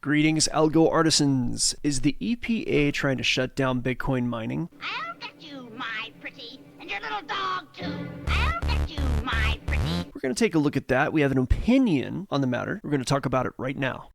Greetings, Algo artisans. Is the EPA trying to shut down Bitcoin mining? I'll get you, my pretty, and your little dog too. I'll get you, my pretty. We're going to take a look at that. We have an opinion on the matter. We're going to talk about it right now.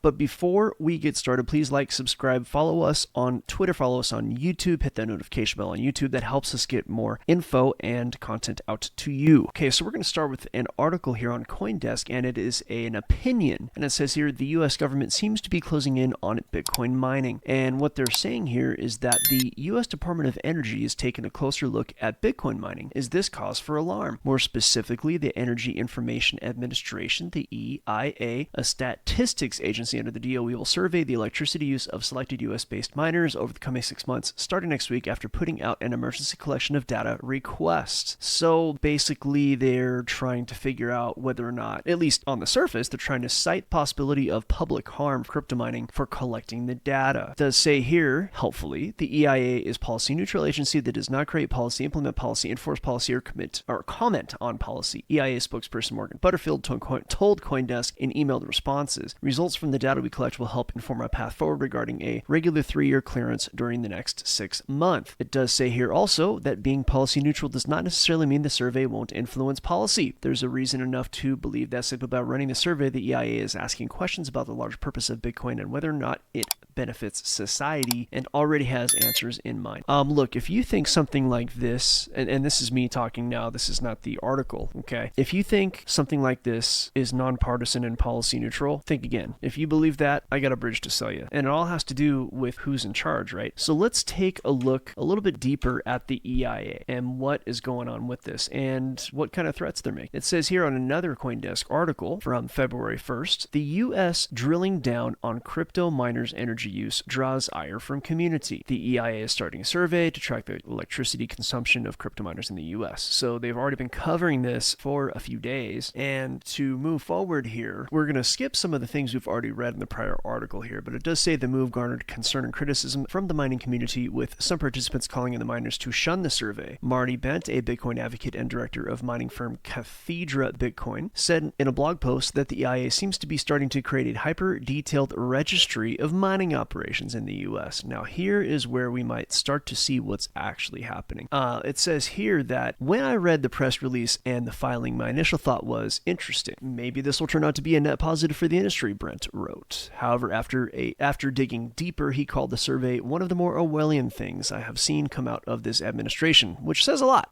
But before we get started, please like, subscribe, follow us on Twitter, follow us on YouTube, hit that notification bell on YouTube. That helps us get more info and content out to you. Okay, so we're going to start with an article here on CoinDesk, and it is an opinion. And it says here, the U.S. government seems to be closing in on Bitcoin mining. And what they're saying here is that the U.S. Department of Energy is taking a closer look at Bitcoin mining. Is this cause for alarm? More specifically, the Energy Information Administration, the EIA, a statistics agency under the DOE, will survey the electricity use of selected U.S.-based miners over the coming 6 months, starting next week after putting out an emergency collection of data request. So basically, they're trying to figure out whether or not, at least on the surface, they're trying to cite possibility of public harm for crypto mining for collecting the data. It does say here, helpfully, the EIA is policy-neutral agency that does not create policy, implement policy, enforce policy, or comment on policy. EIA spokesperson Morgan Butterfield told CoinDesk in emailed responses. Results from the data we collect will help inform our path forward regarding a regular 3-year clearance during the next 6 months. It does say here also that being policy neutral does not necessarily mean the survey won't influence policy. There's a reason enough to believe that simply by running the survey, the EIA is asking questions about the large purpose of Bitcoin and whether or not it benefits society, and already has answers in mind. Look, if you think something like this, and this is me talking now, this is not the article, okay? If you think something like this is nonpartisan and policy neutral, think again. If you believe that, I got a bridge to sell you. And it all has to do with who's in charge, right? So let's take a look a little bit deeper at the EIA and what is going on with this and what kind of threats they're making. It says here on another CoinDesk article from February 1st, the U.S. drilling down on crypto miners' energy use draws ire from community. The EIA is starting a survey to track the electricity consumption of crypto miners in the U.S. So they've already been covering this for a few days. And to move forward here, we're going to skip some of the things we've already read in the prior article here, but it does say the move garnered concern and criticism from the mining community, with some participants calling on the miners to shun the survey. Marty Bent, a Bitcoin advocate and director of mining firm Cathedra Bitcoin, said in a blog post that the EIA seems to be starting to create a hyper-detailed registry of mining operations in the U.S. Now, here is where we might start to see what's actually happening. It says here that when I read the press release and the filing, my initial thought was, interesting. Maybe this will turn out to be a net positive for the industry, Brent wrote. However, after digging deeper, he called the survey one of the more Orwellian things I have seen come out of this administration, which says a lot.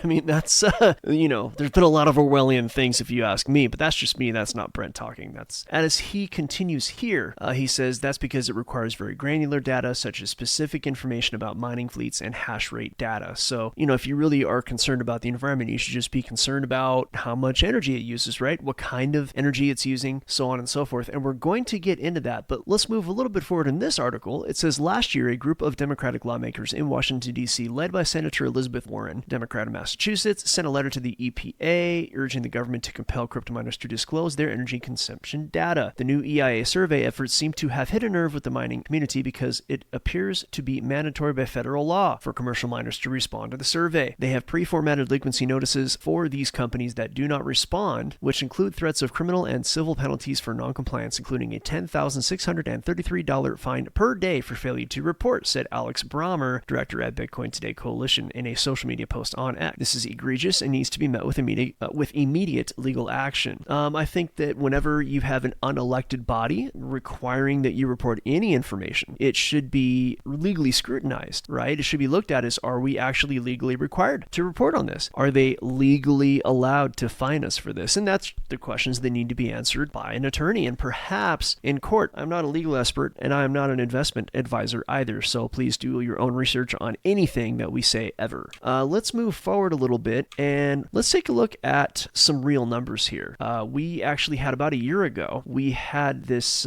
I mean, that's, there's been a lot of Orwellian things if you ask me, but that's just me. That's not Brent talking. That's, as he continues here, he says that's because it requires very granular data, such as specific information about mining fleets and hash rate data. So, if you really are concerned about the environment, you should just be concerned about how much energy it uses, right? What kind of energy it's using, so on and so forth. And we're going to get into that, but let's move a little bit forward in this article. It says last year, a group of Democratic lawmakers in Washington, D.C., led by Senator Elizabeth Warren, Democrat of Massachusetts, sent a letter to the EPA urging the government to compel crypto miners to disclose their energy consumption data. The new EIA survey efforts seem to have hit a nerve with the mining community because it appears to be mandatory by federal law for commercial miners to respond to the survey. They have pre-formatted delinquency notices for these companies that do not respond, which include threats of criminal and civil penalties for non-compliance, including a $10,633 fine per day for failure to report, said Alex Brommer, director at Bitcoin Today Coalition, in a social media post on X. This is egregious and needs to be met with immediate legal action. I think that whenever you have an unelected body requiring that you report any information, it should be legally scrutinized, right? It should be looked at as, are we actually legally required to report on this? Are they legally allowed to fine us for this? And that's the questions that need to be answered by an attorney and perhaps in court. I'm not a legal expert and I am not an investment advisor either, so please do your own research on anything that we say ever. Let's move forward a little bit and let's take a look at some real numbers here. We actually had about a year ago, we had this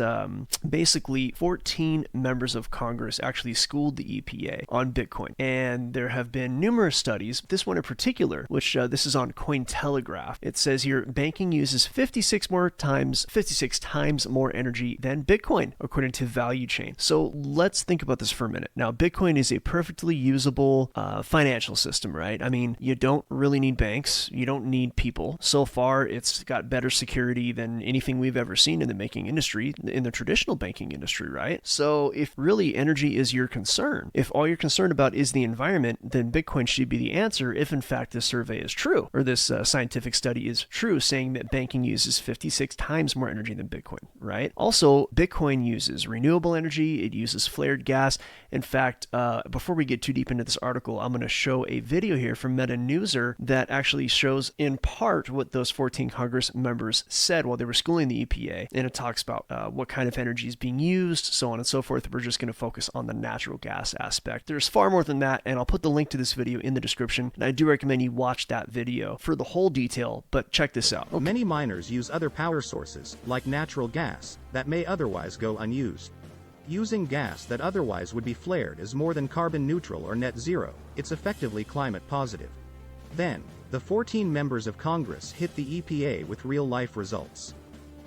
basically 14 members of Congress actually schooled the EPA on Bitcoin. And there have been numerous studies, this one in particular, which this is on Cointelegraph. It says here, banking uses 56 times more energy than Bitcoin, according to Value Chain. So let's think about this for a minute. Now, Bitcoin is a perfectly usable financial system, right? I mean, you don't really need banks. You don't need people. So far, it's got better security than anything we've ever seen in the banking industry, in the traditional banking industry, right? So if really energy is your concern, if all you're concerned about is the environment, then Bitcoin should be the answer if in fact this survey is true, or this scientific study is true, saying that banking uses 56 times more energy than Bitcoin, right? Also, Bitcoin uses renewable energy. It uses flared gas. In fact, before we get too deep into this article, I'm going to show a video here from Metanewsr that actually shows in part what those 14 Congress members said while they were schooling the EPA. And it talks about what kind of energy is being used, so on and so forth. We're just going to focus on the natural gas aspect. There's far more than that, and I'll put the link to this video in the description. And I do recommend you watch that video for the whole detail, but check this out. Okay. Many miners use other power sources, like natural gas, that may otherwise go unused. Using gas that otherwise would be flared is more than carbon neutral or net zero, it's effectively climate positive. Then, the 14 members of Congress hit the EPA with real-life results.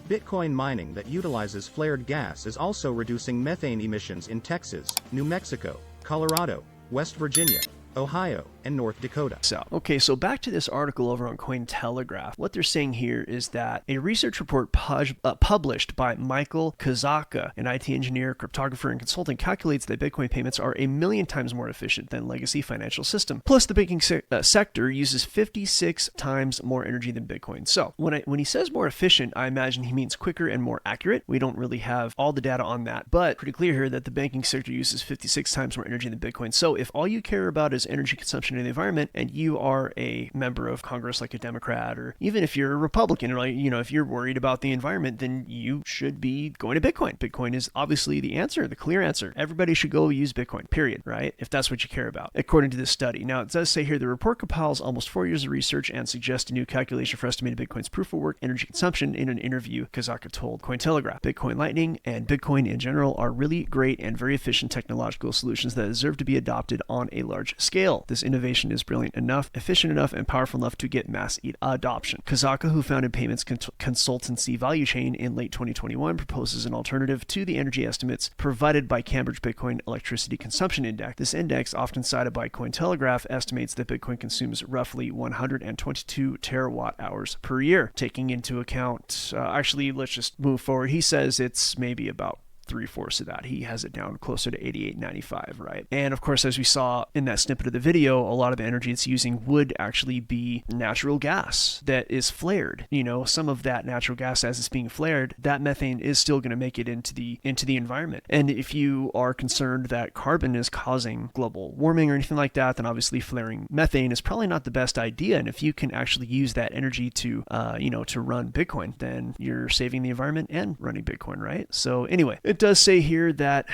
Bitcoin mining that utilizes flared gas is also reducing methane emissions in Texas, New Mexico, Colorado, West Virginia, Ohio, and North Dakota. Okay, so back to this article over on Cointelegraph. What they're saying here is that a research report published by Michael Kazaka, an IT engineer, cryptographer, and consultant, calculates that Bitcoin payments are 1,000,000 times more efficient than legacy financial system. Plus, the banking sector uses 56 times more energy than Bitcoin. So when he says more efficient, I imagine he means quicker and more accurate. We don't really have all the data on that, but pretty clear here that the banking sector uses 56 times more energy than Bitcoin. So if all you care about is energy consumption in the environment, and you are a member of Congress like a Democrat, or even if you're a Republican, or if you're worried about the environment, then you should be going to Bitcoin. Bitcoin is obviously the answer, the clear answer. Everybody should go use Bitcoin, period, right? If that's what you care about, according to this study. Now, it does say here, the report compiles almost 4 years of research and suggests a new calculation for estimated Bitcoin's proof of work energy consumption. In an interview, Kazaka told Cointelegraph, Bitcoin Lightning and Bitcoin in general are really great and very efficient technological solutions that deserve to be adopted on a large scale. This innovation is brilliant enough, efficient enough, and powerful enough to get mass adoption. Kazaka, who founded payments consultancy Value Chain in late 2021, proposes an alternative to the energy estimates provided by Cambridge Bitcoin Electricity Consumption Index. This index, often cited by Cointelegraph, estimates that Bitcoin consumes roughly 122 terawatt hours per year. Taking into account, actually, let's just move forward. He says it's maybe about 3/4 of that. He has it down closer to 88.95, right? And of course, as we saw in that snippet of the video, a lot of the energy it's using would actually be natural gas that is flared. Some of that natural gas, as it's being flared, that methane is still going to make it into the environment. And if you are concerned that carbon is causing global warming or anything like that, then obviously flaring methane is probably not the best idea. And if you can actually use that energy to run Bitcoin, then you're saving the environment and running Bitcoin, right? So anyway, it does say here that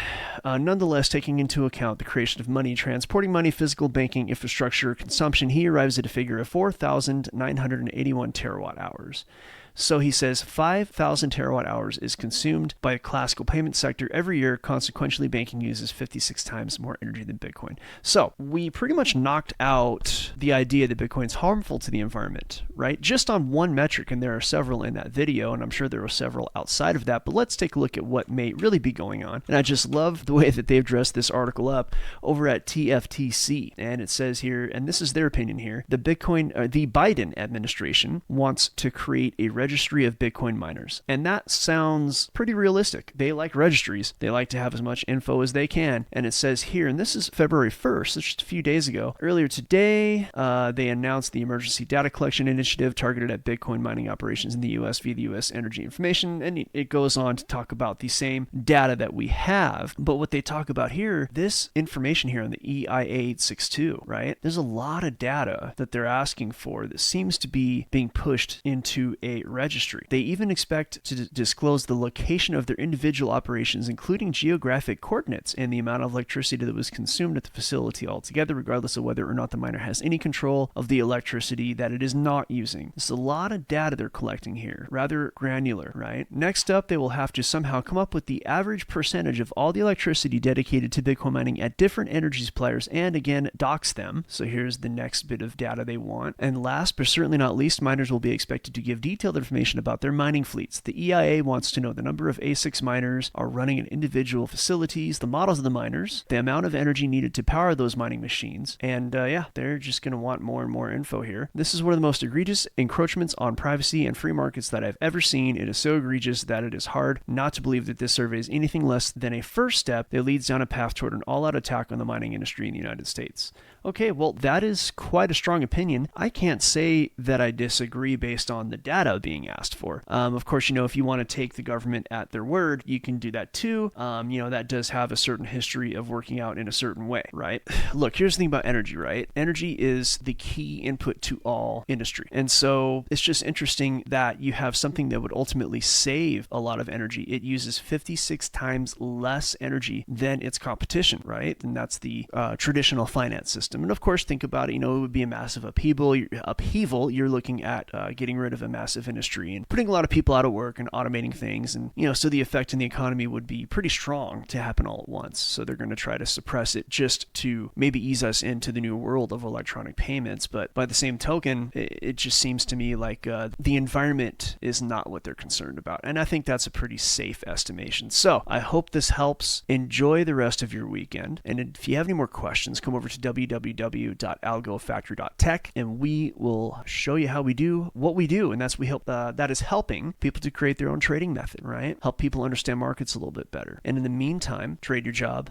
nonetheless, taking into account the creation of money, transporting money, physical banking infrastructure, consumption, he arrives at a figure of 4,981 terawatt hours. So he says 5,000 terawatt hours is consumed by a classical payment sector every year. Consequently, banking uses 56 times more energy than Bitcoin. So we pretty much knocked out the idea that Bitcoin's harmful to the environment, right? Just on one metric, and there are several in that video, and I'm sure there were several outside of that, but let's take a look at what may really be going on. And I just love the way that they've dressed this article up over at TFTC. And it says here, and this is their opinion here, the Biden administration wants to create a registry of Bitcoin miners. And that sounds pretty realistic. They like registries. They like to have as much info as they can. And it says here, and this is February 1st, so just a few days ago, earlier today, they announced the emergency data collection initiative targeted at Bitcoin mining operations in the U.S. via the U.S. Energy Information. And it goes on to talk about the same data that we have. But what they talk about here, this information here on the EIA 862, right? There's a lot of data that they're asking for that seems to be being pushed into a registry. They even expect to disclose the location of their individual operations, including geographic coordinates and the amount of electricity that was consumed at the facility altogether, regardless of whether or not the miner has any control of the electricity that it is not using. This is a lot of data they're collecting here, rather granular, right? Next up, they will have to somehow come up with the average percentage of all the electricity dedicated to Bitcoin mining at different energy suppliers and again, dox them. So here's the next bit of data they want. And last but certainly not least, miners will be expected to give detailed information about their mining fleets. The EIA wants to know the number of ASICs miners are running in individual facilities, the models of the miners, the amount of energy needed to power those mining machines, and yeah, they're just going to want more and more info here. This is one of the most egregious encroachments on privacy and free markets that I've ever seen. It is so egregious that it is hard not to believe that this survey is anything less than a first step that leads down a path toward an all-out attack on the mining industry in the United States. Okay, well, that is quite a strong opinion. I can't say that I disagree based on the data being asked for. Of course, if you want to take the government at their word, you can do that too. That does have a certain history of working out in a certain way, right? Look, here's the thing about energy, right? Energy is the key input to all industry. And so it's just interesting that you have something that would ultimately save a lot of energy. It uses 56 times less energy than its competition, right? And that's the traditional finance system. And of course, think about it, it would be a massive upheaval. You're looking at getting rid of a massive industry and putting a lot of people out of work and automating things. And, so the effect in the economy would be pretty strong to happen all at once. So they're going to try to suppress it just to maybe ease us into the new world of electronic payments. But by the same token, it just seems to me like the environment is not what they're concerned about. And I think that's a pretty safe estimation. So I hope this helps. Enjoy the rest of your weekend. And if you have any more questions, come over to www.algofactory.tech and we will show you how we do what we do. And we help that is helping people to create their own trading method, right? Help people understand markets a little bit better. And in the meantime, trade your job,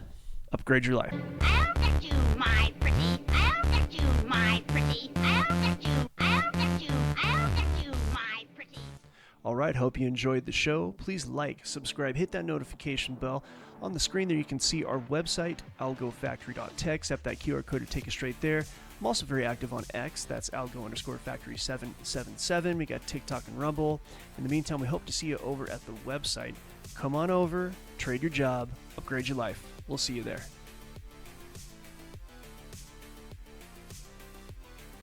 upgrade your life. I'll get you, my pretty. I'll get you, my pretty. I'll get you. I'll get you. I'll get you, my pretty. All right, hope you enjoyed the show. Please like, subscribe, hit that notification bell. On the screen there, you can see our website, algofactory.tech. Tap that QR code to take you straight there. I'm also very active on X. That's algo_factory777. We got TikTok and Rumble. In the meantime, we hope to see you over at the website. Come on over, trade your job, upgrade your life. We'll see you there.